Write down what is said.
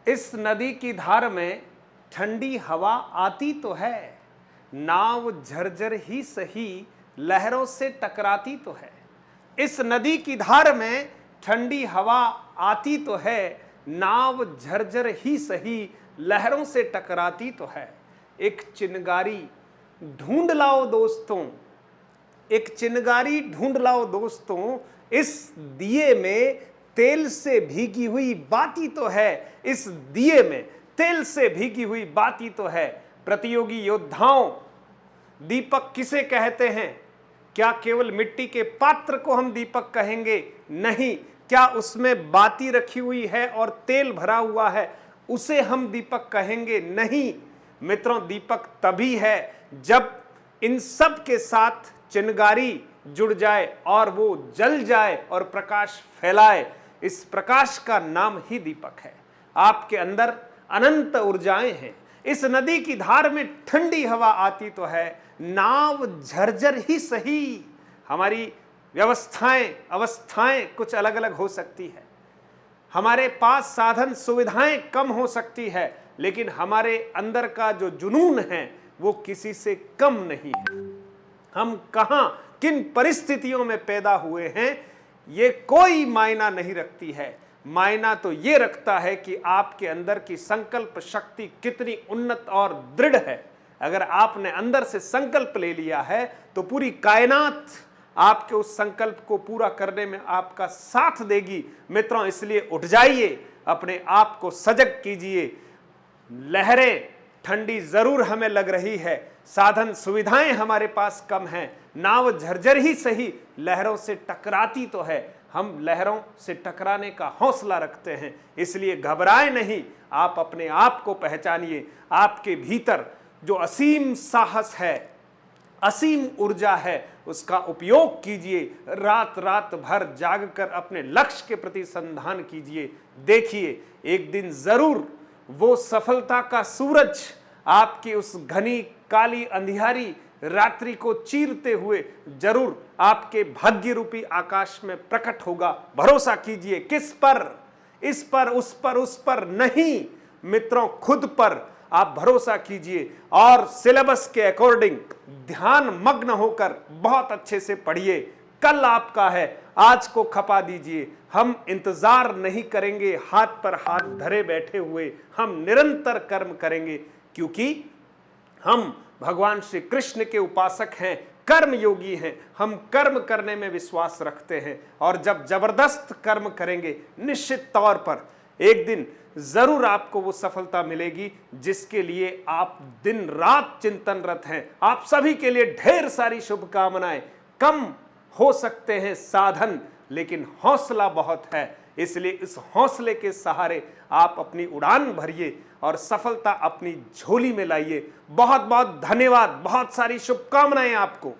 इस नदी की धार में ठंडी हवा आती तो है, नाव झरझर ही सही लहरों से टकराती तो है। इस नदी की धार में ठंडी हवा आती तो है, नाव झरझर ही सही लहरों से टकराती तो है। एक चिनगारी ढूंढ लाओ दोस्तों, एक चिनगारी ढूंढ लाओ दोस्तों, इस दिए में तेल से भीगी हुई बाती तो है, इस दिए में तेल से भीगी हुई बाती तो है। प्रतियोगी योद्धाओं, दीपक किसे कहते हैं? क्या केवल मिट्टी के पात्र को हम दीपक कहेंगे? नहीं। क्या उसमें बाती रखी हुई है और तेल भरा हुआ है, उसे हम दीपक कहेंगे? नहीं मित्रों, दीपक तभी है जब इन सब के साथ चिनगारी जुड़ जाए और वो जल जाए और प्रकाश फैलाए। इस प्रकाश का नाम ही दीपक है। आपके अंदर अनंत ऊर्जाएं हैं। इस नदी की धार में ठंडी हवा आती तो है, नाव झरझर ही सही। हमारी व्यवस्थाएं, अवस्थाएं कुछ अलग अलग हो सकती है, हमारे पास साधन सुविधाएं कम हो सकती है, लेकिन हमारे अंदर का जो जुनून है वो किसी से कम नहीं है। हम कहां किन परिस्थितियों में पैदा हुए हैं ये कोई मायना नहीं रखती है। मायना तो ये रखता है कि आपके अंदर की संकल्प शक्ति कितनी उन्नत और दृढ़ है। अगर आपने अंदर से संकल्प ले लिया है तो पूरी कायनात आपके उस संकल्प को पूरा करने में आपका साथ देगी। मित्रों, इसलिए उठ जाइए, अपने आप को सजग कीजिए। लहरें ठंडी जरूर हमें लग रही है, साधन सुविधाएं हमारे पास कम हैं, नाव झरझर ही सही लहरों से टकराती तो है। हम लहरों से टकराने का हौसला रखते हैं, इसलिए घबराए नहीं। आप अपने आप को पहचानिए। आपके भीतर जो असीम साहस है, असीम ऊर्जा है, उसका उपयोग कीजिए। रात रात भर जागकर अपने लक्ष्य के प्रति संधान कीजिए। देखिए, एक दिन जरूर वो सफलता का सूरज आपकी उस घनी काली अंधियारी रात्रि को चीरते हुए जरूर आपके भाग्य रूपी आकाश में प्रकट होगा। भरोसा कीजिए। किस पर? इस पर, उस पर, उस पर नहीं मित्रों, खुद पर आप भरोसा कीजिए और सिलेबस के अकॉर्डिंग ध्यान मग्न होकर बहुत अच्छे से पढ़िए। कल आपका है, आज को खपा दीजिए। हम इंतजार नहीं करेंगे हाथ पर हाथ धरे बैठे हुए, हम निरंतर कर्म करेंगे, क्योंकि हम भगवान श्री कृष्ण के उपासक हैं, कर्म योगी हैं। हम कर्म करने में विश्वास रखते हैं और जब जबरदस्त कर्म करेंगे निश्चित तौर पर एक दिन जरूर आपको वो सफलता मिलेगी जिसके लिए आप दिन रात चिंतनरत हैं। आप सभी के लिए ढेर सारी शुभकामनाएं। कम हो सकते हैं साधन, लेकिन हौसला बहुत है, इसलिए इस हौसले के सहारे आप अपनी उड़ान भरिए और सफलता अपनी झोली में लाइए। बहुत बहुत धन्यवाद, बहुत सारी शुभकामनाएं आपको।